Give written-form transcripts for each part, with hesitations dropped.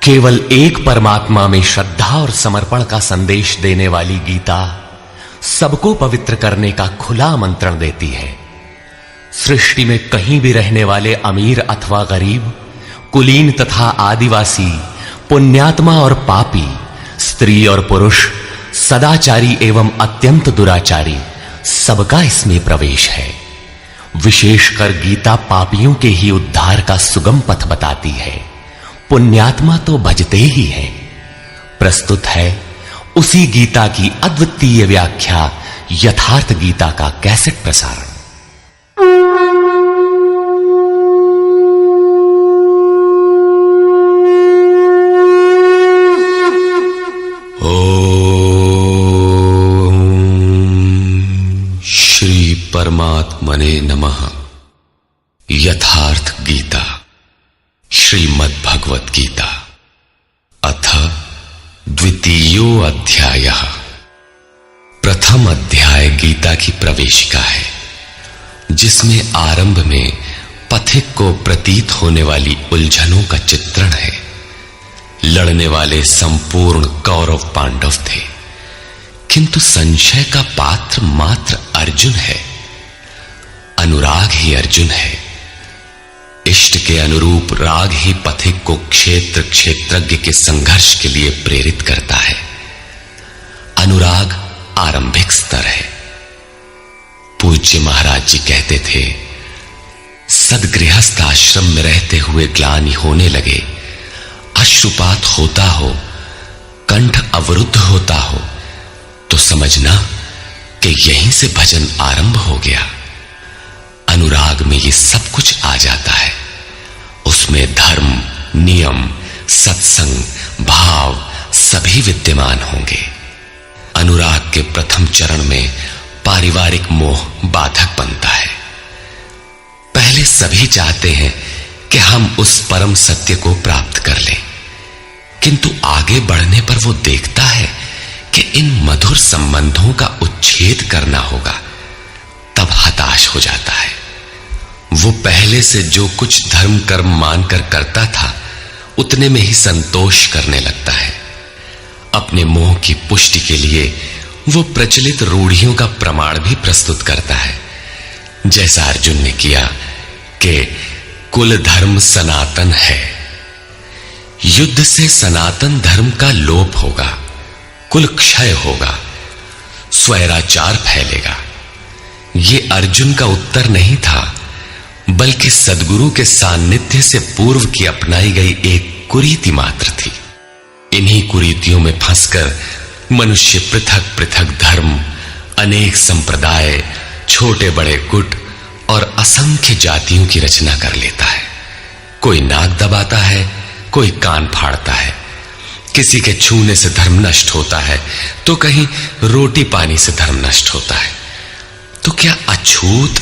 केवल एक परमात्मा में श्रद्धा और समर्पण का संदेश देने वाली गीता सबको पवित्र करने का खुला आमंत्रण देती है। सृष्टि में कहीं भी रहने वाले अमीर अथवा गरीब, कुलीन तथा आदिवासी, पुण्यात्मा और पापी, स्त्री और पुरुष, सदाचारी एवं अत्यंत दुराचारी, सबका इसमें प्रवेश है। विशेषकर गीता पापियों के ही उद्धार का सुगम पथ बताती है। पुण्यात्मा तो भजते ही हैं। प्रस्तुत है उसी गीता की अद्वितीय व्याख्या यथार्थ गीता का कैसेट प्रसारण। ओम श्री परमात्मने नमः। यथार्थ गीता श्रीमद् भगवत गीता अथ द्वितीयो अध्यायः। प्रथम अध्याय गीता की प्रवेशिका है, जिसमें आरंभ में पथिक को प्रतीत होने वाली उलझनों का चित्रण है। लड़ने वाले संपूर्ण कौरव पांडव थे, किंतु संशय का पात्र मात्र अर्जुन है। अनुराग ही अर्जुन है। इष्ट के अनुरूप राग ही पथिक को क्षेत्र क्षेत्रज्ञ के संघर्ष के लिए प्रेरित करता है। अनुराग आरंभिक स्तर है। पूज्य महाराज जी कहते थे, सदगृहस्थ आश्रम में रहते हुए ग्लानि होने लगे, अश्रुपात होता हो, कंठ अवरुद्ध होता हो, तो समझना कि यहीं से भजन आरंभ हो गया। अनुराग में ये सब कुछ आ जाता है। उसमें धर्म, नियम, सत्संग, भाव सभी विद्यमान होंगे। अनुराग के प्रथम चरण में पारिवारिक मोह बाधक बनता है। पहले सभी चाहते हैं कि हम उस परम सत्य को प्राप्त कर लें, किंतु आगे बढ़ने पर वो देखता है कि इन मधुर संबंधों का उच्छेद करना होगा। तब हताश हो जाता है। वो पहले से जो कुछ धर्म कर्म मानकर करता था, उतने में ही संतोष करने लगता है। अपने मोह की पुष्टि के लिए वो प्रचलित रूढ़ियों का प्रमाण भी प्रस्तुत करता है, जैसा अर्जुन ने किया कि कुल धर्म सनातन है। युद्ध से सनातन धर्म का लोप होगा, कुल क्षय होगा, स्वैराचार फैलेगा। ये अर्जुन का उत्तर नहीं था, बल्कि सद्गुरु के सान्निध्य से पूर्व की अपनाई गई एक कुरीति मात्र थी। इन्हीं कुरीतियों में फंसकर मनुष्य पृथक पृथक धर्म, अनेक संप्रदाय, छोटे बड़े गुट और असंख्य जातियों की रचना कर लेता है। कोई नाक दबाता है, कोई कान फाड़ता है। किसी के छूने से धर्म नष्ट होता है, तो कहीं रोटी पानी से धर्म नष्ट होता है। तो क्या अछूत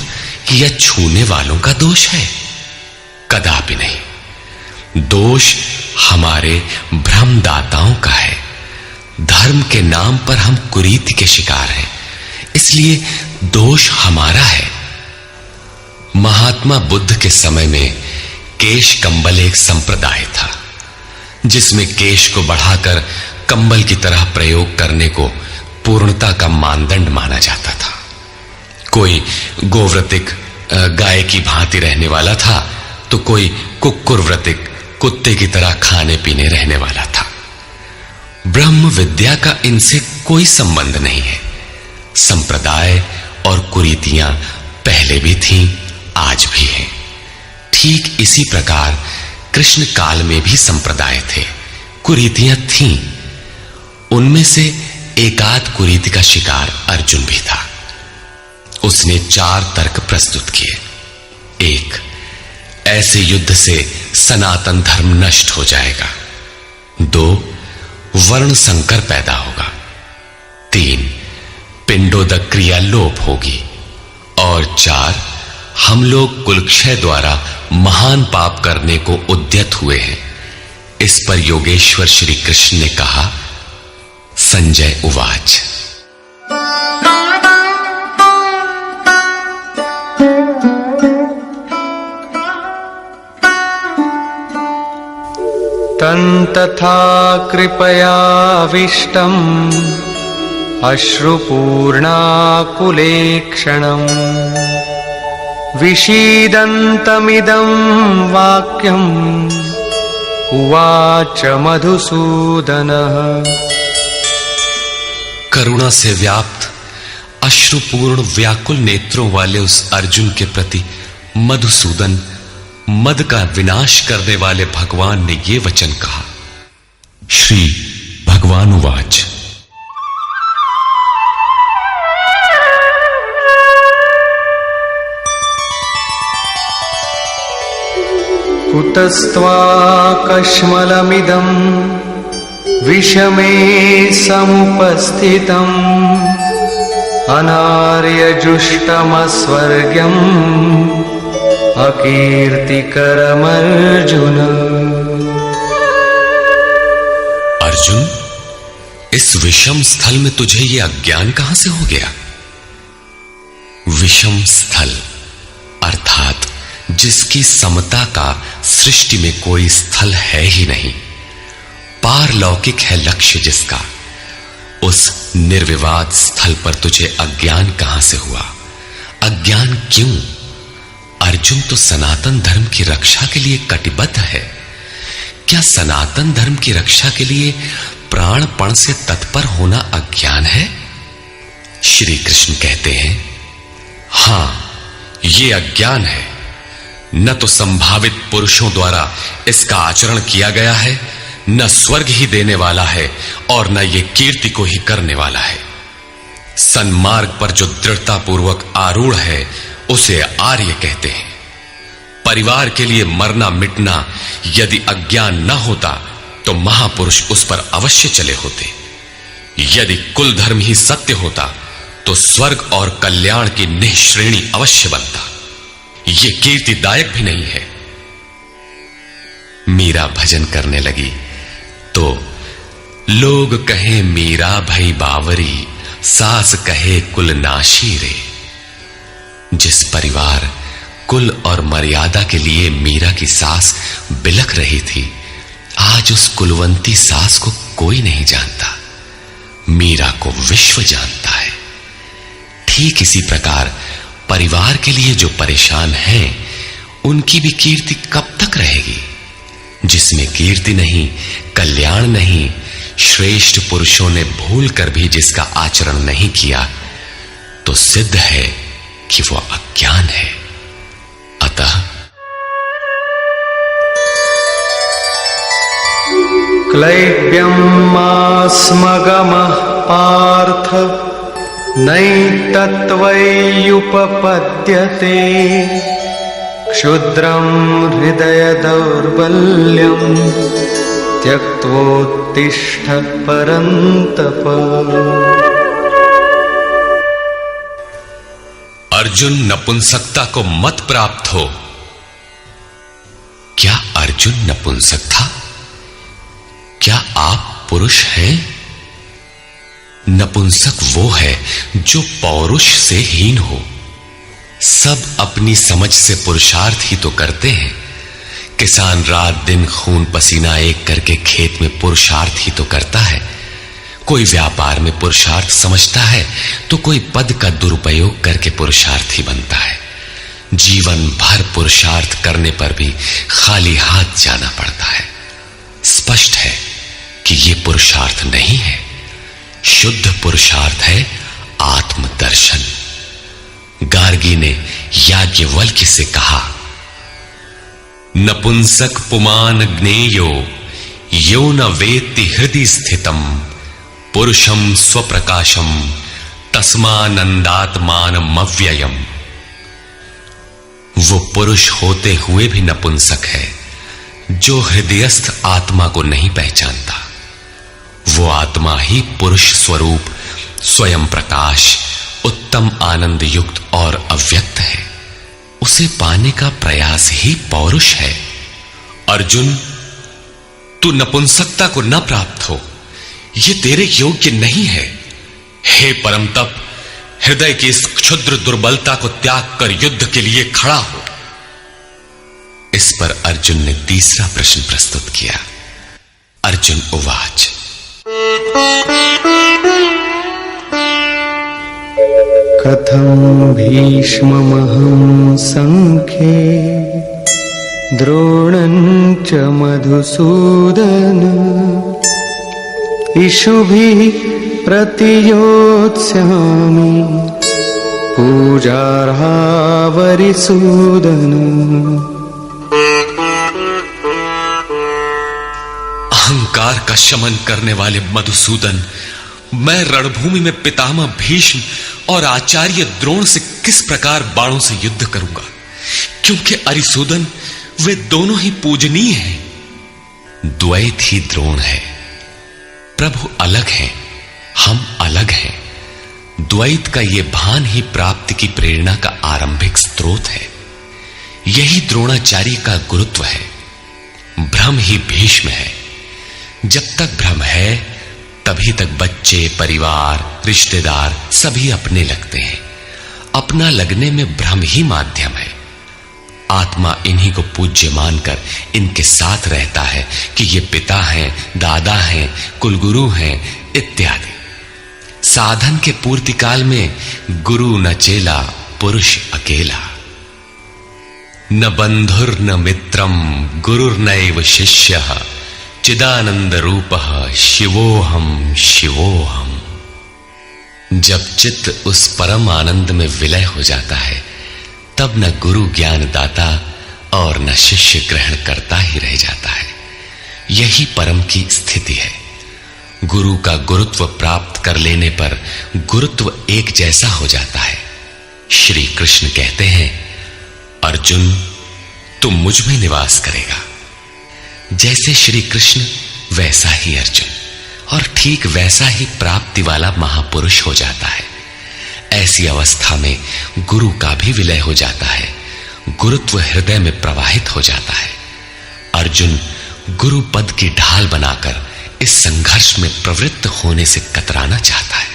या छूने वालों का दोष है? कदापि नहीं। दोष हमारे भ्रमदाताओं का है। धर्म के नाम पर हम कुरीति के शिकार हैं, इसलिए दोष हमारा है। महात्मा बुद्ध के समय में केश कंबल एक संप्रदाय था, जिसमें केश को बढ़ाकर कंबल की तरह प्रयोग करने को पूर्णता का मानदंड माना जाता था। कोई गोव्रतिक गाय की भांति रहने वाला था, तो कोई कुक्कुर व्रतिक कुत्ते की तरह खाने पीने रहने वाला था। ब्रह्म विद्या का इनसे कोई संबंध नहीं है। संप्रदाय और कुरीतियां पहले भी थीं, आज भी हैं। ठीक इसी प्रकार कृष्ण काल में भी संप्रदाय थे, कुरीतियां थीं। उनमें से एकाध कुरीति का शिकार अर्जुन भी था। उसने 4 तर्क प्रस्तुत किए। 1, ऐसे युद्ध से सनातन धर्म नष्ट हो जाएगा। 2, वर्ण संकर पैदा होगा। 3, पिंडोदक क्रिया लोप होगी। और 4, हम लोग कुलक्षय द्वारा महान पाप करने को उद्यत हुए हैं। इस पर योगेश्वर श्री कृष्ण ने कहा, संजय उवाच। तथा कृपयाविष्टम् अश्रुपूर्णाकुलेक्षणम् विषीदन्तमिदं वाक्यम् उवाच मधुसूदनः। करुणा से व्याप्त अश्रुपूर्ण व्याकुल नेत्रों वाले उस अर्जुन के प्रति मधुसूदन, मद का विनाश करने वाले भगवान ने ये वचन कहा। श्री भगवान उवाच। कुतस्त्वाकश्मलमिदं विषमे समुपस्थितम् अनार्यजुष्टमस्वर्ग्यम् अकीर्तिकरमर्जुन। अर्जुन, इस विषम स्थल में तुझे ये अज्ञान कहां से हो गया? विषम स्थल अर्थात जिसकी समता का सृष्टि में कोई स्थल है ही नहीं, पारलौकिक है लक्ष्य जिसका, उस निर्विवाद स्थल पर तुझे अज्ञान कहां से हुआ? अज्ञान क्यों? अर्जुन तो सनातन धर्म की रक्षा के लिए कटिबद्ध है। क्या सनातन धर्म की रक्षा के लिए प्राणपण से तत्पर होना अज्ञान है? श्री कृष्ण कहते हैं, हां, ये अज्ञान है। न तो संभावित पुरुषों द्वारा इसका आचरण किया गया है, न स्वर्ग ही देने वाला है और न ये कीर्ति को ही करने वाला है। सन्मार्ग पर जो दृढ़ता पूर्वक आरूढ़ है उसे आर्य कहते हैं। परिवार के लिए मरना मिटना यदि अज्ञान न होता तो महापुरुष उस पर अवश्य चले होते। यदि कुल धर्म ही सत्य होता तो स्वर्ग और कल्याण की निःश्रेणी अवश्य बनता। ये कीर्तिदायक भी नहीं है। मीरा भजन करने लगी तो लोग कहे मीरा भई बावरी, सास कहे कुल नाशी रे। जिस परिवार, कुल और मर्यादा के लिए मीरा की सास बिलख रही थी, आज उस कुलवंती सास को कोई नहीं जानता, मीरा को विश्व जानता है। ठीक इसी प्रकार परिवार के लिए जो परेशान हैं, उनकी भी कीर्ति कब तक रहेगी? जिसमें कीर्ति नहीं, कल्याण नहीं, श्रेष्ठ पुरुषों ने भूल कर भी जिसका आचरण नहीं किया, तो सिद्ध है कि वो अज्ञान है। अतः क्लैब्यमास्मगमः पार्थ नैतत्त्वय्युपपद्यते क्षुद्रं हृदय दौर्बल्यं त्यक्त्वोत्तिष्ठ परन्तप। अर्जुन, नपुंसकता को मत प्राप्त हो। क्या अर्जुन नपुंसक था? क्या आप पुरुष हैं? नपुंसक वो है जो पौरुष से हीन हो। सब अपनी समझ से पुरुषार्थ ही तो करते हैं। किसान रात दिन खून पसीना एक करके खेत में पुरुषार्थ ही तो करता है। कोई व्यापार में पुरुषार्थ समझता है तो कोई पद का दुरुपयोग करके पुरुषार्थी बनता है। जीवन भर पुरुषार्थ करने पर भी खाली हाथ जाना पड़ता है। स्पष्ट है कि यह पुरुषार्थ नहीं है। शुद्ध पुरुषार्थ है आत्मदर्शन। गार्गी ने याज्ञवल्क्य से कहा, नपुंसक पुमान ज्ञेयो यो न वेत्ति हृदि स्थितम पुरुषम स्वप्रकाशम तस्मानंदात्मानमव्ययम्। वो पुरुष होते हुए भी नपुंसक है जो हृदयस्थ आत्मा को नहीं पहचानता। वो आत्मा ही पुरुष स्वरूप, स्वयं प्रकाश, उत्तम आनंद युक्त और अव्यक्त है। उसे पाने का प्रयास ही पौरुष है। अर्जुन, तू नपुंसकता को न प्राप्त हो, यह तेरे योग्य नहीं है। हे परम तप, हृदय की इस क्षुद्र दुर्बलता को त्याग कर युद्ध के लिए खड़ा हो। इस पर अर्जुन ने तीसरा प्रश्न प्रस्तुत किया। अर्जुन उवाच। कथं भीष्ममहं संख्ये द्रोणं च मधुसूदन इषुभिः प्रतियोत्स्यामि पूजार्हा वरिसूदन। अहंकार का शमन करने वाले मधुसूदन, मैं रणभूमि में पितामह भीष्म और आचार्य द्रोण से किस प्रकार बाणों से युद्ध करूंगा, क्योंकि अरिसूदन वे दोनों ही पूजनीय हैं। द्वैत ही द्रोण है। प्रभु अलग हैं, हम अलग हैं। द्वैत का यह भान ही प्राप्ति की प्रेरणा का आरंभिक स्रोत है। यही द्रोणाचार्य का गुरुत्व है। भ्रम ही भीष्म है। जब तक भ्रम है तभी तक बच्चे, परिवार, रिश्तेदार सभी अपने लगते हैं। अपना लगने में भ्रम ही माध्यम है। आत्मा इन्हीं को पूज्य मानकर इनके साथ रहता है कि ये पिता हैं, दादा हैं, कुलगुरु हैं इत्यादि। साधन के पूर्ति काल में गुरु न चेला, पुरुष अकेला। न बंधुर न मित्रम गुरुर्नैव शिष्यः चिदानंद रूपः शिवोहम शिवोहम। जब चित्त उस परम आनंद में विलय हो जाता है तब न गुरु ज्ञान दाता और न शिष्य ग्रहण करता ही रह जाता है। यही परम की स्थिति है। गुरु का गुरुत्व प्राप्त कर लेने पर गुरुत्व एक जैसा हो जाता है। श्री कृष्ण कहते हैं, अर्जुन तू मुझ में निवास करेगा। जैसे श्री कृष्ण वैसा ही अर्जुन, और ठीक वैसा ही प्राप्ति वाला महापुरुष हो जाता है। ऐसी अवस्था में गुरु का भी विलय हो जाता है। गुरुत्व हृदय में प्रवाहित हो जाता है। अर्जुन गुरु पद की ढाल बनाकर इस संघर्ष में प्रवृत्त होने से कतराना चाहता है।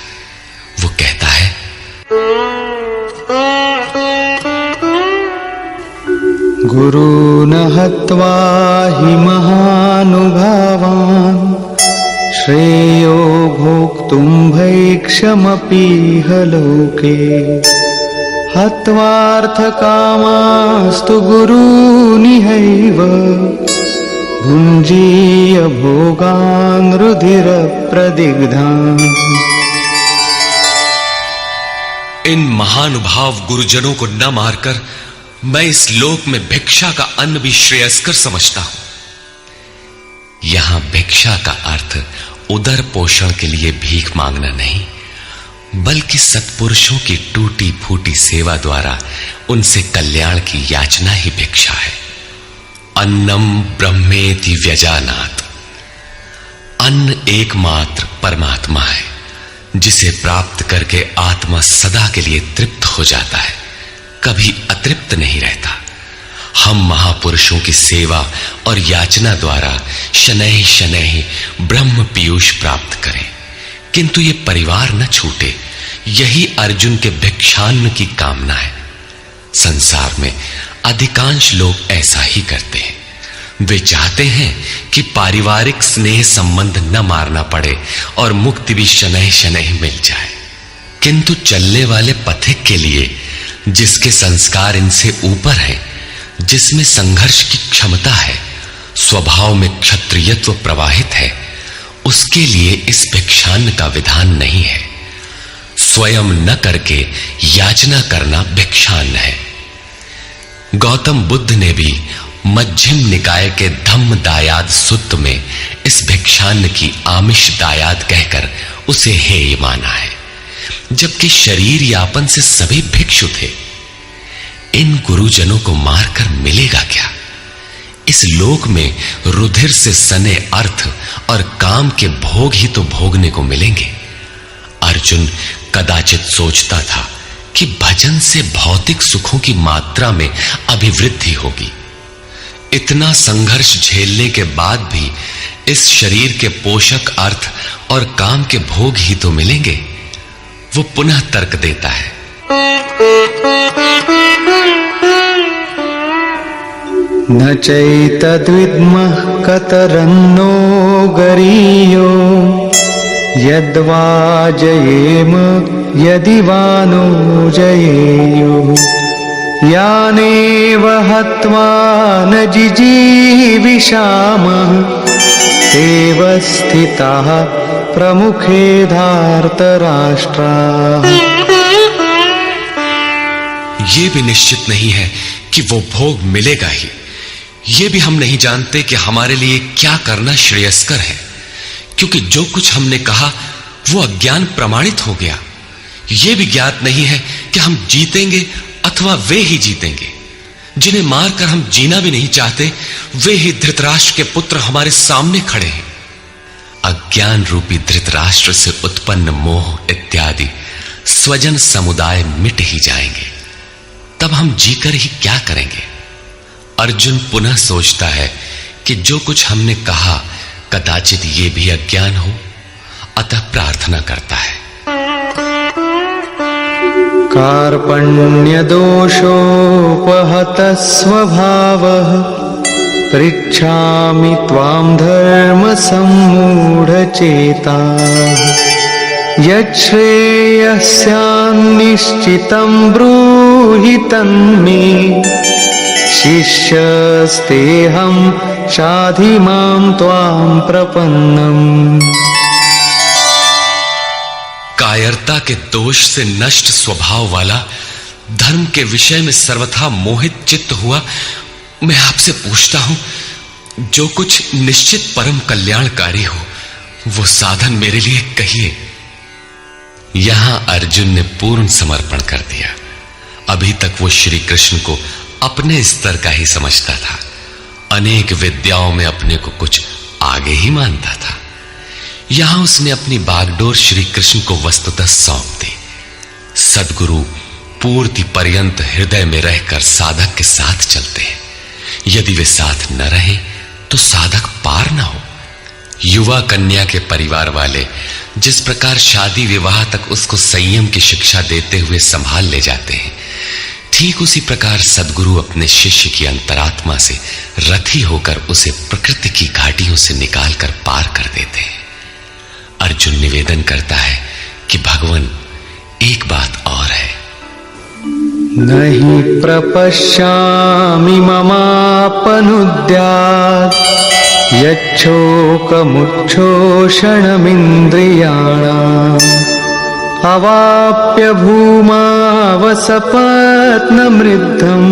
वो कहता है, गुरून् हत्वा हि महानुभावान् श्रेयो भोक्तुं भैक्षमपीह लोके हत्वार्थकामास्तु गुरूनिहैव भुञ्जीय भोगान् रुधिरप्रदिग्धान्। इन महानुभाव गुरुजनों को न मारकर मैं इस लोक में भिक्षा का अन्न भी श्रेयस्कर समझता हूं। यहां भिक्षा का अर्थ उदर पोषण के लिए भीख मांगना नहीं, बल्कि सत्पुरुषों की टूटी फूटी सेवा द्वारा उनसे कल्याण की याचना ही भिक्षा है। अन्नम ब्रह्मेति व्यजानात्। अन्न एकमात्र परमात्मा है, जिसे प्राप्त करके आत्मा सदा के लिए तृप्त हो जाता है, कभी अतृप्त नहीं रहता। हम महापुरुषों की सेवा और याचना द्वारा शनैः शनैः ब्रह्म पीयूष प्राप्त करें, किंतु ये परिवार न छूटे, यही अर्जुन के भिक्षान्न की कामना है। संसार में अधिकांश लोग ऐसा ही करते हैं। वे चाहते हैं कि पारिवारिक स्नेह संबंध न मारना पड़े और मुक्ति भी शनैः शनैः मिल जाए, किंतु चलने वाले पथिक के लिए, जिसके संस्कार इनसे ऊपर है, जिसमें संघर्ष की क्षमता है, स्वभाव में क्षत्रियत्व प्रवाहित है, उसके लिए इस भिक्षान्न का विधान नहीं है। स्वयं न करके याचना करना भिक्षान्न है। गौतम बुद्ध ने भी मध्यम निकाय के धम्म दायाद सुत्त में इस भिक्षान्न की आमिष दायाद कहकर उसे हेय माना है, जबकि शरीर यापन से सभी भिक्षु थे। इन गुरुजनों को मारकर मिलेगा क्या? इस लोक में रुधिर से सने अर्थ और काम के भोग ही तो भोगने को मिलेंगे। अर्जुन कदाचित सोचता था कि भजन से भौतिक सुखों की मात्रा में अभिवृद्धि होगी। इतना संघर्ष झेलने के बाद भी इस शरीर के पोषक अर्थ और काम के भोग ही तो मिलेंगे। वो पुनः तर्क देता है, न चैतद्विद्मः कतरन्नो गरीयो यद्वा जयेम यदि वा नो जयेयुः यानेव हत्वा न जिजीविषामः तेव स्थिताः प्रमुखे धार्तराष्ट्राः। ये भी निश्चित नहीं है कि वो भोग मिलेगा ही। ये भी हम नहीं जानते कि हमारे लिए क्या करना श्रेयस्कर है, क्योंकि जो कुछ हमने कहा वो अज्ञान प्रमाणित हो गया। ये भी ज्ञात नहीं है कि हम जीतेंगे अथवा वे ही जीतेंगे। जिन्हें मारकर हम जीना भी नहीं चाहते, वे ही धृतराष्ट्र के पुत्र हमारे सामने खड़े हैं। अज्ञान रूपी धृतराष्ट्र से उत्पन्न मोह इत्यादि स्वजन समुदाय मिट ही जाएंगे, तब हम जीकर ही क्या करेंगे। अर्जुन पुनः सोचता है कि जो कुछ हमने कहा कदाचित ये भी अज्ञान हो, अतः प्रार्थना करता है। कार्पण्यदोषोपहतः स्वभावः पृच्छामि त्वां धर्मसम्मूढचेताः यच्छ्रेयस्यान्निश्चितं ब्रूहि तन्मे शिष्यस्तेऽहं शाधि मां त्वां प्रपन्नम्। कायरता के दोष से नष्ट स्वभाव वाला, धर्म के विषय में सर्वथा मोहित चित्त हुआ मैं आपसे पूछता हूं, जो कुछ निश्चित परम कल्याणकारी हो वो साधन मेरे लिए कहिए। यहां अर्जुन ने पूर्ण समर्पण कर दिया। अभी तक वो श्री कृष्ण को अपने स्तर का ही समझता था, अनेक विद्याओं में अपने को कुछ आगे ही मानता था। यहां उसने अपनी बागडोर श्री कृष्ण को वस्तुतः सौंप दी। सद्गुरु पूर्ति पर्यंत हृदय में रहकर साधक के साथ चलते हैं। यदि वे साथ न रहे तो साधक पार न हो। युवा कन्या के परिवार वाले जिस प्रकार शादी विवाह तक उसको संयम की शिक्षा देते हुए संभाल ले जाते हैं, ठीक उसी प्रकार सद्गुरु अपने शिष्य की अंतरात्मा से रथी होकर उसे प्रकृति की घाटियों से निकालकर पार कर देते हैं। अर्जुन निवेदन करता है कि भगवान एक बात और है। नहि प्रपश्यामि ममापनुद्यात् यच्छोकमुच्छोषणमिन्द्रियाणाम् अवाप्य भूमावसपत्नमृद्धम्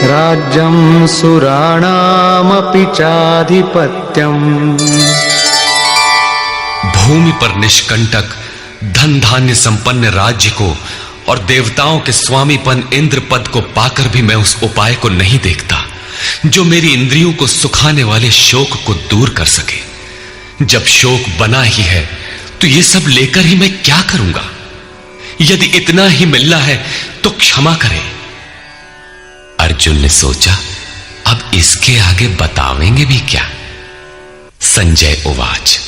राज्यं सुराणामपि चाधिपत्यम्। भूमि पर निष्कंटक धन धान्य संपन्न राज्य को और देवताओं के स्वामीपन इंद्र पद को पाकर भी मैं उस उपाय को नहीं देखता जो मेरी इंद्रियों को सुखाने वाले शोक को दूर कर सके। जब शोक बना ही है तो ये सब लेकर ही मैं क्या करूंगा। यदि इतना ही मिलना है तो क्षमा करें। अर्जुन ने सोचा, अब इसके आगे बतावेंगे भी क्या। संजय उवाच।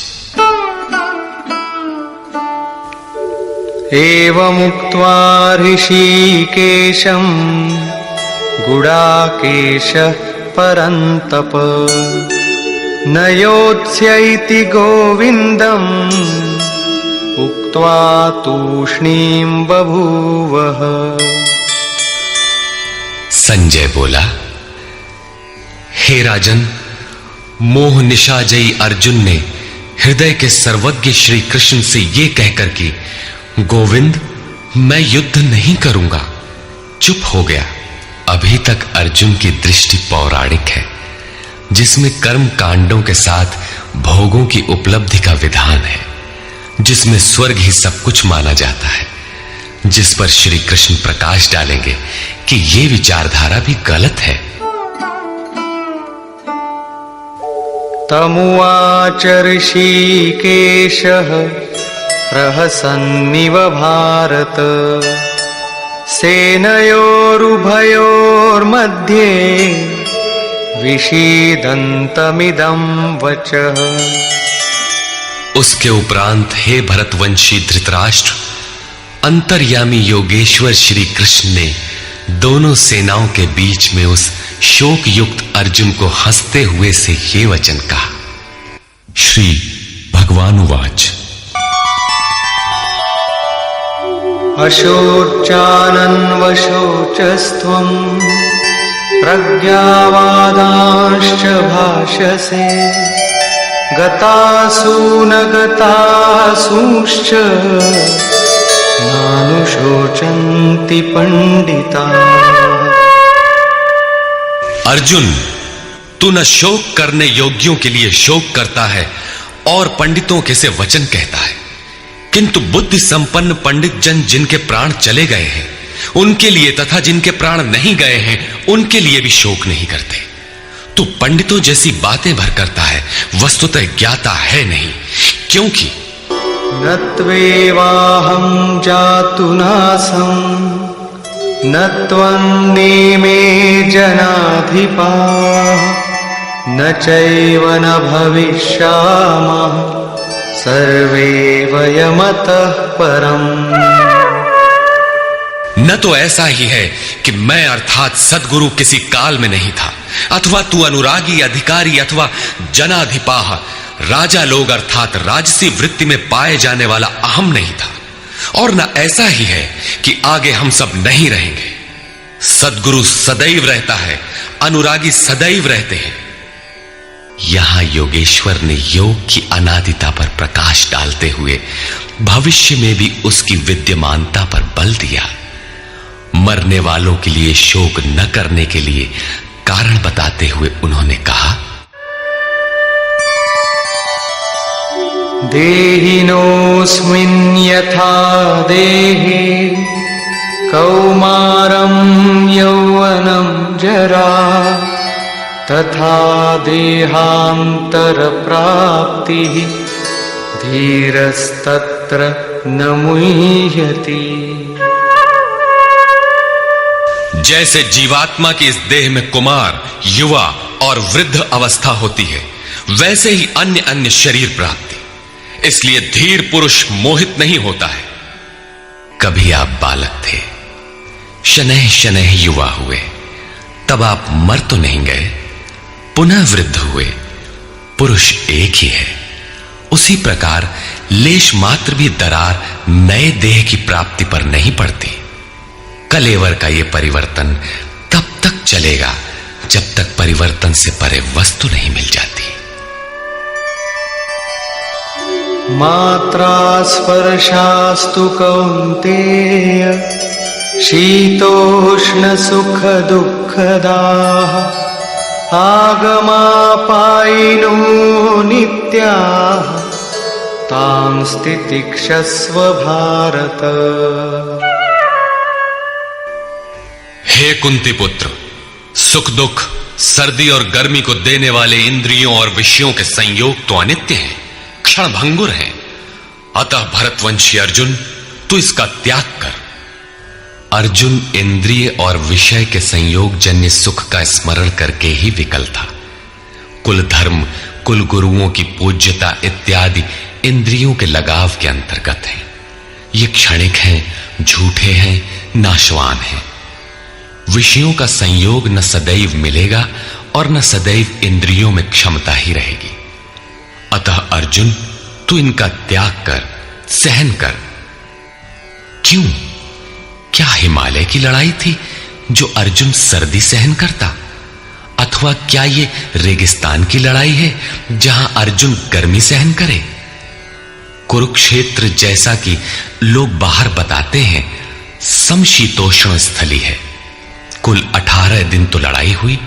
एवमुक्त्वा ऋषिकेशं गुडाकेशः परन्तप न योत्स्यैति गोविन्दम् उक्त्वा तूष्णीं बभूवः। संजय बोला, हे राजन, मोह निशाजयी अर्जुन ने हृदय के सर्वज्ञ श्री कृष्ण से ये कहकर कि गोविंद मैं युद्ध नहीं करूंगा, चुप हो गया। अभी तक अर्जुन की दृष्टि पौराणिक है, जिसमें कर्म कांडों के साथ भोगों की उपलब्धि का विधान है, जिसमें स्वर्ग ही सब कुछ माना जाता है, जिस पर श्री कृष्ण प्रकाश डालेंगे कि ये विचारधारा भी गलत है। तमुवाच ऋषिकेशः प्रहसन्निव भारत सेनयोरुभयोर्मध्ये विषीदन्तमिदं वचः। उसके उपरांत हे भरतवंशी धृतराष्ट्र, अंतर्यामी योगेश्वर श्री कृष्ण ने दोनों सेनाओं के बीच में उस शोक युक्त अर्जुन को हंसते हुए से ये वचन कहा। श्री भगवानुवाच। अशोचानन्वशोचस्त्वं प्रज्ञावादांश्च भाषसे गतासु न गतासूंश्च नानुशोचन्ति पंडिताः। अर्जुन, तू न शोक करने योग्यों के लिए शोक करता है और पंडितों के से वचन कहता है, किंतु बुद्धि संपन्न पंडित जन जिनके प्राण चले गए हैं उनके लिए तथा जिनके प्राण नहीं गए हैं उनके लिए भी शोक नहीं करते। तू पंडितों जैसी बातें भर करता है, वस्तुतः ज्ञाता है नहीं, क्योंकि न त्वेवाहं जातु नासं न त्वन्नेमे जनाधिपाः न चैव न भविष्यामः सर्वे वयमतः परम्। न तो ऐसा ही है कि मैं अर्थात सद्गुरु किसी काल में नहीं था, अथवा तू अनुरागी अधिकारी अथवा जनाधिपाह राजा लोग अर्थात राजसी वृत्ति में पाए जाने वाला अहम नहीं था, और न ऐसा ही है कि आगे हम सब नहीं रहेंगे। सद्गुरु सदैव रहता है, अनुरागी सदैव रहते हैं। यहां योगेश्वर ने योग की अनादिता पर प्रकाश डालते हुए भविष्य में भी उसकी विद्यमानता पर बल दिया। मरने वालों के लिए शोक न करने के लिए कारण बताते हुए उन्होंने कहा, देहिनोऽस्मिन् यथा देहे कौमारं यौवनं जरा तथा देहान्तरप्राप्तिः धीरस्तत्र न मुह्यति। जैसे जीवात्मा की इस देह में कुमार, युवा और वृद्ध अवस्था होती है, वैसे ही अन्य अन्य शरीर प्राप्ति। इसलिए धीर पुरुष मोहित नहीं होता है। कभी आप बालक थे, शनैः शनैः युवा हुए, तब आप मर तो नहीं गए, पुनः वृद्ध हुए। पुरुष एक ही है। उसी प्रकार लेश मात्र भी दरार नए देह की प्राप्ति पर नहीं पड़ती। कलेवर का यह परिवर्तन तब तक चलेगा जब तक परिवर्तन से परे वस्तु नहीं मिल जाती। मात्रा स्पर्शास्तु कौन्तेय शीतोष्ण सुख दुःखदाः आगमापायिनो नित्याः तां स्थितिक्षस्व भारत। हे कुंती पुत्र, सुख दुख, सर्दी और गर्मी को देने वाले इंद्रियों और विषयों के संयोग तो अनित्य हैं, क्षण भंगुर हैं। अतः भरतवंशी अर्जुन, तू इसका त्याग कर। अर्जुन इंद्रिय और विषय के संयोग जन्य सुख का स्मरण करके ही विकल था। कुल धर्म, कुल गुरुओं की पूज्यता इत्यादि इंद्रियों के लगाव के अंतर्गत है। ये क्षणिक हैं, झूठे हैं, नाशवान हैं। विषयों का संयोग न सदैव मिलेगा और न सदैव इंद्रियों में क्षमता ही रहेगी। अतः अर्जुन, तू इनका त्याग कर, सहन कर। क्यों? क्या हिमालय की लड़ाई थी जो अर्जुन सर्दी सहन करता? अथवा क्या ये रेगिस्तान की लड़ाई है जहां अर्जुन गर्मी सहन करे? कुरुक्षेत्र जैसा कि लोग बाहर बताते हैं समशीतोष्ण स्थली है। कुल 18 दिन तो लड़ाई हुई,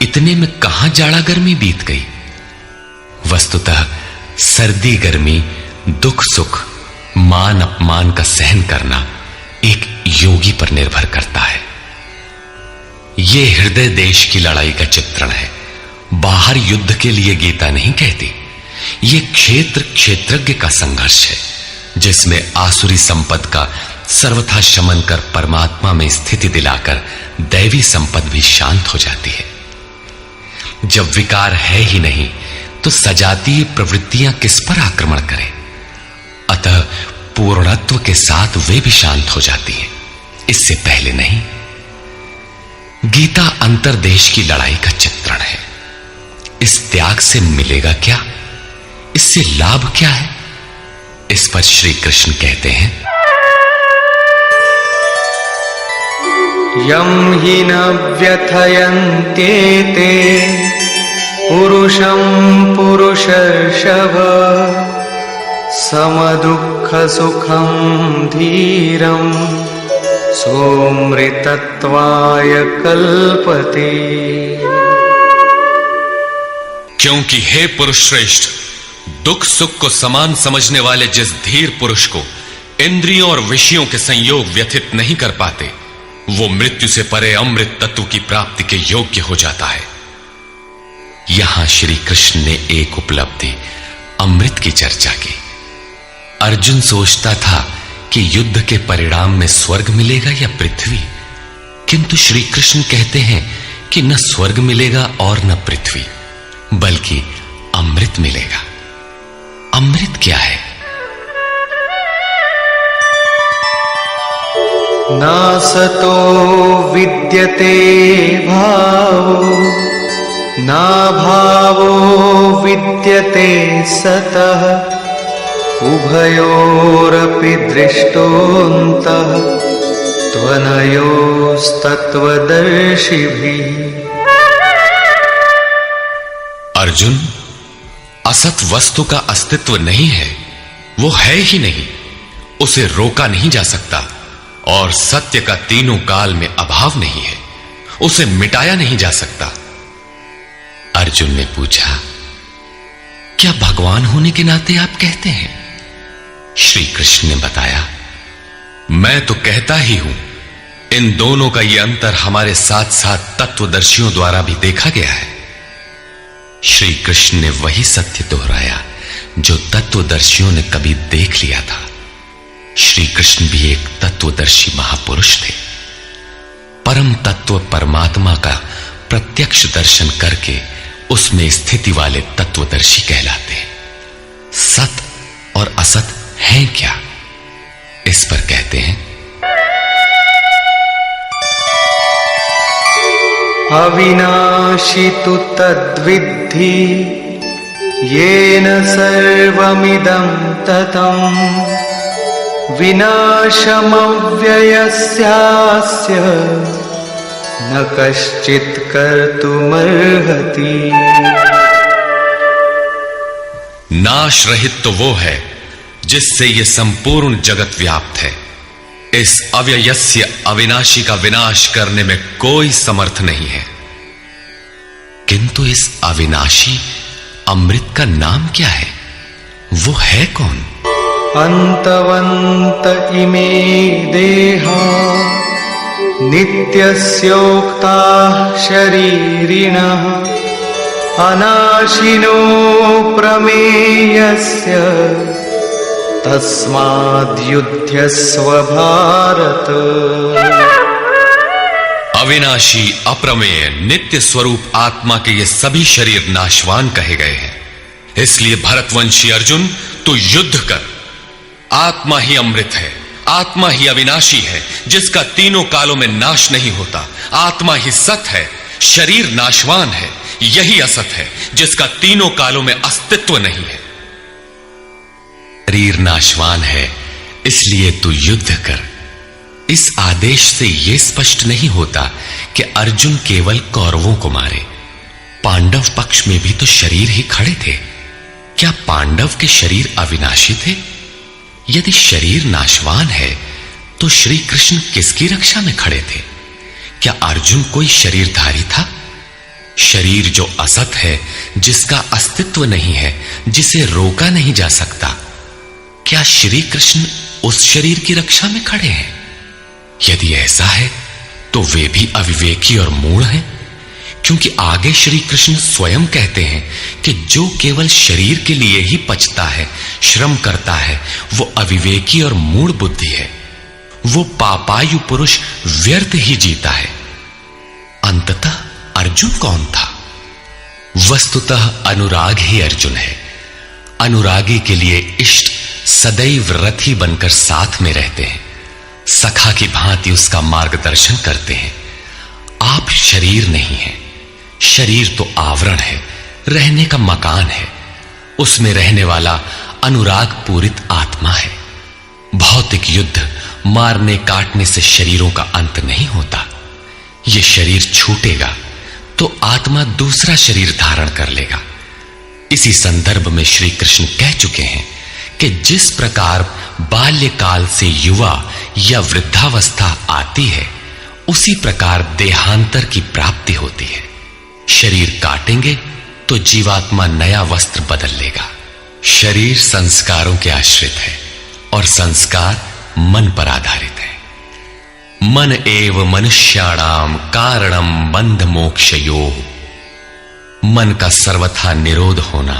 इतने में कहां जाड़ा गर्मी बीत गई। वस्तुतः सर्दी गर्मी, दुख सुख, मान अपमान का सहन करना एक योगी पर निर्भर करता है। यह हृदय देश की लड़ाई का चित्रण है। बाहर युद्ध के लिए गीता नहीं कहती। यह क्षेत्र क्षेत्रज्ञ का संघर्ष है, जिसमें आसुरी संपद का सर्वथा शमन कर परमात्मा में स्थिति दिलाकर दैवी संपद भी शांत हो जाती है। जब विकार है ही नहीं तो सजातीय प्रवृत्तियां किस पर आक्रमण करें? अतः पूर्णत्व के साथ वे भी शांत हो जाती हैं, इससे पहले नहीं। गीता अंतरदेश की लड़ाई का चित्रण है। इस त्याग से मिलेगा क्या? इससे लाभ क्या है? इस पर श्री कृष्ण कहते हैं, यं हि न व्यथयन्त्येते पुरुषं पुरुषर्षभ समदुःखसुखं धीरं सोऽमृतत्वाय कल्पते। क्योंकि हे पुरुष श्रेष्ठ, दुख सुख को समान समझने वाले जिस धीर पुरुष को इंद्रियों और विषयों के संयोग व्यथित नहीं कर पाते, वो मृत्यु से परे अमृत तत्व की प्राप्ति के योग्य हो जाता है। यहां श्री कृष्ण ने एक उपलब्धि अमृत की चर्चा की। अर्जुन सोचता था कि युद्ध के परिणाम में स्वर्ग मिलेगा या पृथ्वी, किंतु श्री कृष्ण कहते हैं कि न स्वर्ग मिलेगा और न पृथ्वी, बल्कि अमृत मिलेगा। अमृत क्या है? नासतो विद्यते भावो नाभावो विद्यते सतः उभयोरपि दृष्टोऽन्तः त्वनयोस्तत्त्वदर्शिभिः। अर्जुन, असत वस्तु का अस्तित्व नहीं है, वो है ही नहीं, उसे रोका नहीं जा सकता, और सत्य का तीनों काल में अभाव नहीं है, उसे मिटाया नहीं जा सकता। अर्जुन ने पूछा, क्या भगवान होने के नाते आप कहते हैं? श्री कृष्ण ने बताया, मैं तो कहता ही हूं, इन दोनों का यह अंतर हमारे साथ साथ तत्वदर्शियों द्वारा भी देखा गया है। श्री कृष्ण ने वही सत्य दोहराया जो तत्वदर्शियों ने कभी देख लिया था। श्री कृष्ण भी एक तत्वदर्शी महापुरुष थे। परम तत्व परमात्मा का प्रत्यक्ष दर्शन करके उसमें स्थिति वाले तत्वदर्शी कहलाते हैं। सत और असत हैं क्या? इस पर कहते हैं, अविनाशी तु तद्विद्धि येन सर्वमिदं ततं विनाशमव्ययस्यास्य न कश्चित् कर्तुमर्हति। नाश रहित तो वो है जिससे ये संपूर्ण जगत व्याप्त है। इस अव्ययस्य अविनाशी का विनाश करने में कोई समर्थ नहीं है। किंतु इस अविनाशी अमृत का नाम क्या है? वो है कौन? अन्तवन्त इमे देहा नित्यस्योक्ताः शरीरिणः अनाशिनो प्रमेयस्य तस्माद्युध्यस्व भारत। अविनाशी, अप्रमेय, नित्य स्वरूप आत्मा के ये सभी शरीर नाशवान कहे गए हैं। इसलिए भरतवंशी अर्जुन, तू युद्ध कर। आत्मा ही अमृत है, आत्मा ही अविनाशी है जिसका तीनों कालों में नाश नहीं होता। आत्मा ही सत है, शरीर नाशवान है, यही असत है जिसका तीनों कालों में अस्तित्व नहीं है। शरीर नाशवान है, इसलिए तू युद्ध कर। इस आदेश से यह स्पष्ट नहीं होता कि अर्जुन केवल कौरवों को मारे। पांडव पक्ष में भी तो शरीर ही खड़े थे। क्या पांडव के शरीर अविनाशी थे? यदि शरीर नाशवान है तो श्री कृष्ण किसकी रक्षा में खड़े थे? क्या अर्जुन कोई शरीरधारी था? शरीर जो असत है, जिसका अस्तित्व नहीं है, जिसे रोका नहीं जा सकता, क्या श्री कृष्ण उस शरीर की रक्षा में खड़े हैं? यदि ऐसा है तो वे भी अविवेकी और मूढ़ हैं, क्योंकि आगे श्री कृष्ण स्वयं कहते हैं कि जो केवल शरीर के लिए ही पचता है, श्रम करता है, वो अविवेकी और मूढ़ बुद्धि है। वो पापायु पुरुष व्यर्थ ही जीता है। अंततः अर्जुन कौन था? वस्तुतः अनुराग ही अर्जुन है। अनुरागी के लिए इष्ट सदैव रथी बनकर साथ में रहते हैं, सखा की भांति उसका मार्गदर्शन करते हैं। आप शरीर नहीं हैं, शरीर तो आवरण है, रहने का मकान है। उसमें रहने वाला अनुराग पूरित आत्मा है। भौतिक युद्ध मारने काटने से शरीरों का अंत नहीं होता। यह शरीर छूटेगा तो आत्मा दूसरा शरीर धारण कर लेगा। इसी संदर्भ में श्री कृष्ण कह चुके हैं कि जिस प्रकार बाल्यकाल से युवा या वृद्धावस्था आती है, उसी प्रकार देहांतर की प्राप्ति होती है। शरीर काटेंगे तो जीवात्मा नया वस्त्र बदल लेगा। शरीर संस्कारों के आश्रित है और संस्कार मन पर आधारित है। मन एव मनुष्याणाम कारणम बंध मोक्षयोः। मन का सर्वथा निरोध होना,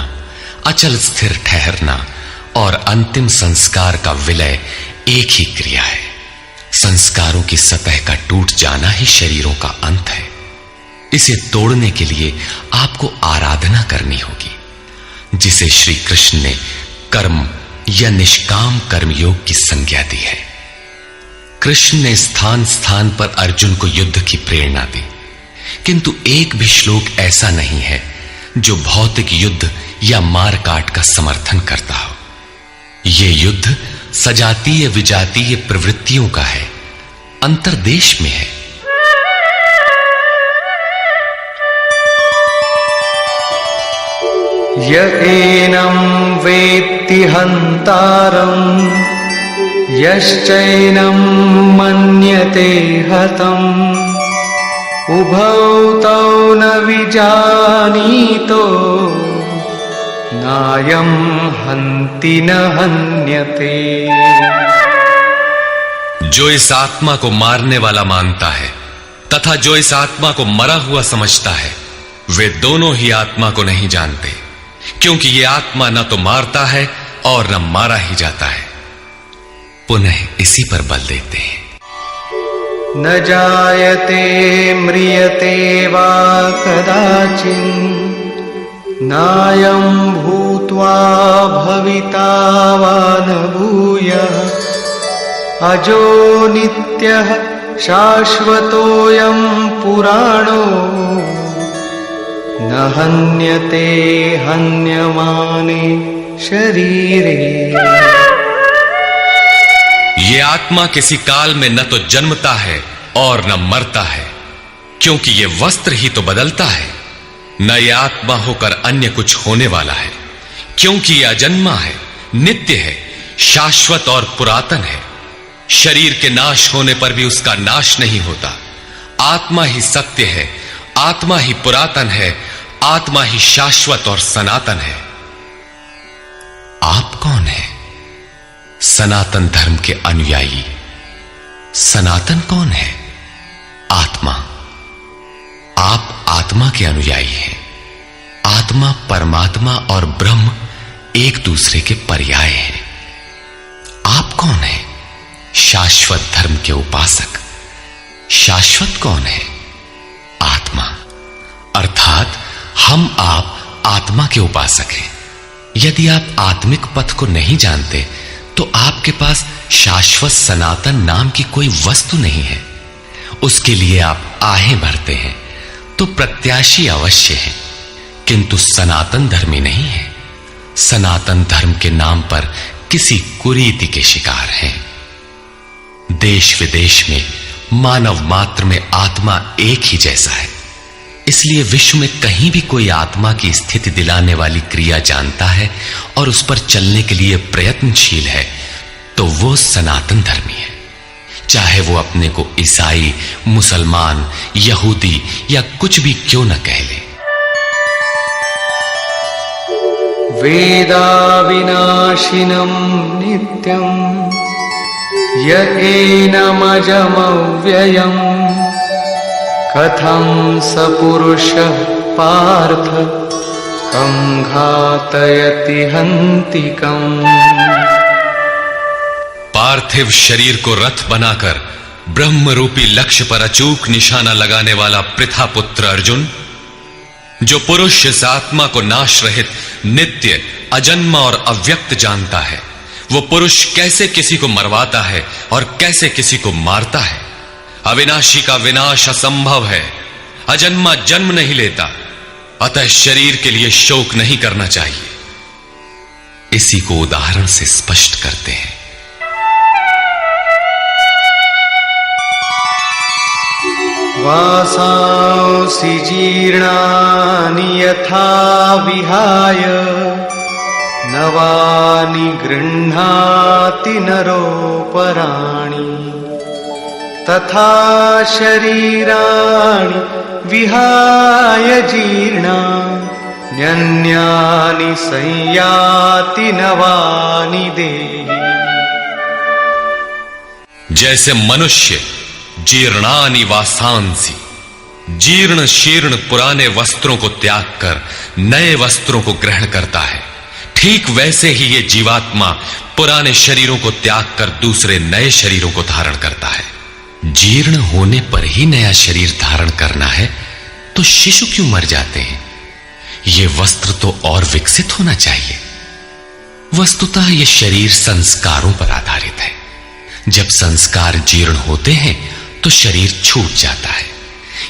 अचल स्थिर ठहरना और अंतिम संस्कार का विलय एक ही क्रिया है। संस्कारों की सतह का टूट जाना ही शरीरों का अंत है। इसे तोड़ने के लिए आपको आराधना करनी होगी, जिसे श्री कृष्ण ने कर्म या निष्काम कर्मयोग की संज्ञा दी है। कृष्ण ने स्थान स्थान पर अर्जुन को युद्ध की प्रेरणा दी, किंतु एक भी श्लोक ऐसा नहीं है जो भौतिक युद्ध या मारकाट का समर्थन करता हो। यह युद्ध सजातीय विजातीय प्रवृत्तियों का है, अंतर्देश में है। य एनं वेत्ति हन्तारम् यश्चैनं मन्यते हतम् उभौ तौ न विजानीतो नायं हन्ति न हन्यते। जो इस आत्मा को मारने वाला मानता है तथा जो इस आत्मा को मरा हुआ समझता है, वे दोनों ही आत्मा को नहीं जानते, क्योंकि ये आत्मा न तो मारता है और न मारा ही जाता है। पुनः इसी पर बल देते हैं। न जायते म्रियते वा कदाचित् नायं भूत्वा भविता वा न भूयः अजो नित्यः शाश्वतोऽयं पुराणो न हन्यते हन्यमाने शरीरे। ये आत्मा किसी काल में न तो जन्मता है और न मरता है, क्योंकि ये वस्त्र ही तो बदलता है। न ये आत्मा होकर अन्य कुछ होने वाला है, क्योंकि यह अजन्मा है, नित्य है, शाश्वत और पुरातन है। शरीर के नाश होने पर भी उसका नाश नहीं होता। आत्मा ही सत्य है, आत्मा ही पुरातन है, आत्मा ही शाश्वत और सनातन है। आप कौन है? सनातन धर्म के अनुयायी। सनातन कौन है? आत्मा। आप आत्मा के अनुयायी हैं। आत्मा, परमात्मा और ब्रह्म एक दूसरे के पर्याय हैं। आप कौन है? शाश्वत धर्म के उपासक। शाश्वत कौन है? आत्मा। अर्थात हम आप आत्मा के उपासक हैं। यदि आप आत्मिक पथ को नहीं जानते तो आपके पास शाश्वत सनातन नाम की कोई वस्तु नहीं है। उसके लिए आप आहें भरते हैं तो प्रत्याशी अवश्य है, किंतु सनातन धर्मी नहीं है। सनातन धर्म के नाम पर किसी कुरीति के शिकार हैं। देश विदेश में मानव मात्र में आत्मा एक ही जैसा है। इसलिए विश्व में कहीं भी कोई आत्मा की स्थिति दिलाने वाली क्रिया जानता है और उस पर चलने के लिए प्रयत्नशील है, तो वो सनातन धर्मी है, चाहे वो अपने को ईसाई, मुसलमान, यहूदी या कुछ भी क्यों न कह ले। वेदा विनाशिनं नित्यं य एनमजमव्ययम् कथं स पुरुषः पार्थ कं घातयति हन्तिकम्। पार्थिव शरीर को रथ बनाकर ब्रह्म रूपी लक्ष्य पर अचूक निशाना लगाने वाला पृथा पुत्र अर्जुन, जो पुरुष इस आत्मा को नाश रहित, नित्य, अजन्मा और अव्यक्त जानता है, वो पुरुष कैसे किसी को मरवाता है और कैसे किसी को मारता है। अविनाशी का विनाश असंभव है। अजन्मा जन्म नहीं लेता, अतः शरीर के लिए शोक नहीं करना चाहिए। इसी को उदाहरण से स्पष्ट करते हैं। वासांसि जीर्णानि यथा विहाय नवानि गृह्णाति नरोपराणि तथा शरीराणि विहाय जीर्णान्यन्यानि संयाति नवानि देहि। जैसे मनुष्य जीर्णानि वासांसि, जीर्ण शीर्ण पुराने वस्त्रों को त्याग कर नए वस्त्रों को ग्रहण करता है, ठीक वैसे ही ये जीवात्मा पुराने शरीरों को त्याग कर दूसरे नए शरीरों को धारण करता है। जीर्ण होने पर ही नया शरीर धारण करना है तो शिशु क्यों मर जाते हैं? ये वस्त्र तो और विकसित होना चाहिए। वस्तुतः ये शरीर संस्कारों पर आधारित है। जब संस्कार जीर्ण होते हैं तो शरीर छूट जाता है।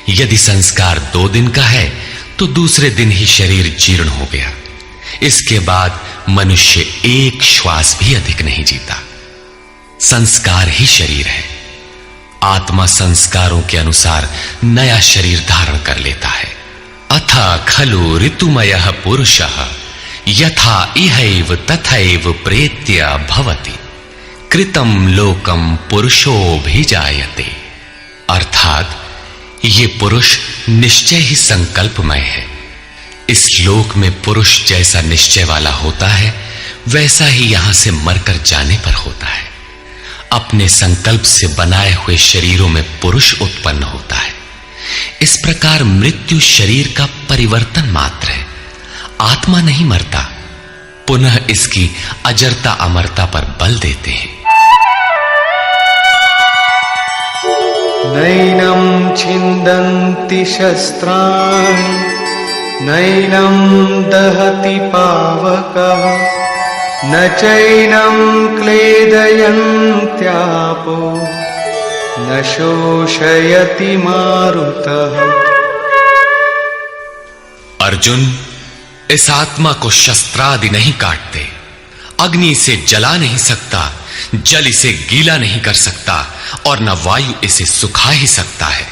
यदि संस्कार 2 दिन का है तो दूसरे दिन ही शरीर जीर्ण हो गया। इसके बाद मनुष्य 1 श्वास भी अधिक नहीं जीता। संस्कार ही शरीर है। आत्मा संस्कारों के अनुसार नया शरीर धारण कर लेता है। अथा खलु ऋतुमयः पुरुषः यथा इहैव तथैव प्रेत्य भवति कृतं लोकं पुरुषोऽभिजायते। अर्थात ये पुरुष निश्चय ही संकल्पमय है। इस लोक में पुरुष जैसा निश्चय वाला होता है वैसा ही यहां से मरकर जाने पर होता है। अपने संकल्प से बनाए हुए शरीरों में पुरुष उत्पन्न होता है। इस प्रकार मृत्यु शरीर का परिवर्तन मात्र है, आत्मा नहीं मरता। पुनः इसकी अजरता अमरता पर बल देते हैं। नैनं छिन्दन्ति शस्त्राणि नैनं दहति पावकः न चैनं क्लेदयन्त्यापो न शोषयति मारुतः। अर्जुन, इस आत्मा को शस्त्रादि नहीं काटते, अग्नि इसे जला नहीं सकता, जल इसे गीला नहीं कर सकता और न वायु इसे सुखा ही सकता है।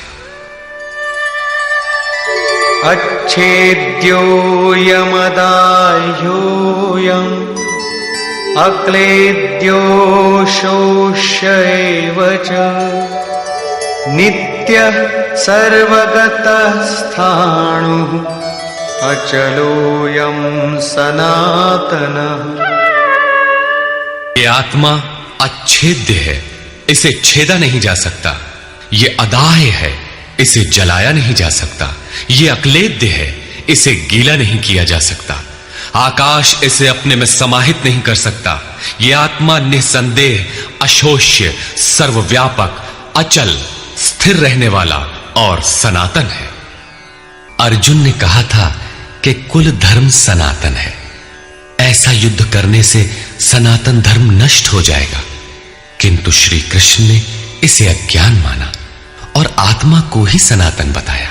अच्छेद्योऽयमदाह्योऽयम् अक्लेद्यो शोष्य एव च नित्यः सर्वगतः स्थाणुः अचलोऽयं सनातनः। ये आत्मा अच्छेद्य है, इसे छेदा नहीं जा सकता। ये अदाह्य है, इसे जलाया नहीं जा सकता। ये अक्लेद्य है, इसे गीला नहीं किया जा सकता। आकाश इसे अपने में समाहित नहीं कर सकता। ये आत्मा निसंदेह, अशोष्य, सर्वव्यापक, अचल, स्थिर रहने वाला और सनातन है। अर्जुन ने कहा था कि कुल धर्म सनातन है। ऐसा युद्ध करने से सनातन धर्म नष्ट हो जाएगा, किंतु श्री कृष्ण ने इसे अज्ञान माना और आत्मा को ही सनातन बताया।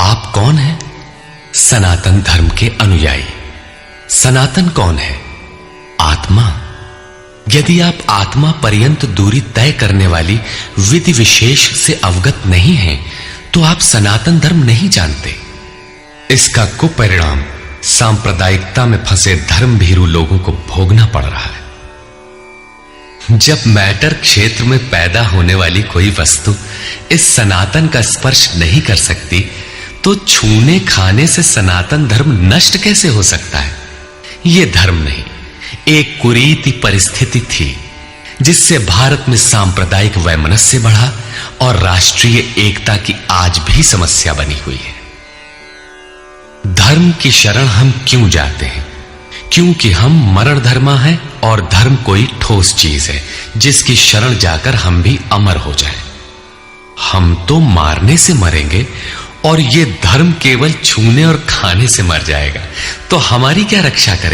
आप कौन हैं? सनातन धर्म के अनुयायी। सनातन कौन है? आत्मा। यदि आप आत्मा पर्यंत दूरी तय करने वाली विधि विशेष से अवगत नहीं हैं, तो आप सनातन धर्म नहीं जानते। इसका कुपरिणाम सांप्रदायिकता में फंसे धर्म भीरू लोगों को भोगना पड़ रहा है। जब मैटर क्षेत्र में पैदा होने वाली कोई वस्तु इस सनातन का स्पर्श नहीं कर सकती, तो छूने खाने से सनातन धर्म नष्ट कैसे हो सकता है? यह धर्म नहीं, एक कुरीति परिस्थिति थी जिससे भारत में सांप्रदायिक वैमनस्य बढ़ा और राष्ट्रीय एकता की आज भी समस्या बनी हुई है। धर्म की शरण हम क्यों जाते हैं? क्योंकि हम मरण धर्मा हैं और धर्म कोई ठोस चीज है जिसकी शरण जाकर हम भी अमर हो जाएं। हम तो मारने से मरेंगे और ये धर्म केवल छूने और खाने से मर जाएगा, तो हमारी क्या रक्षा करेगा?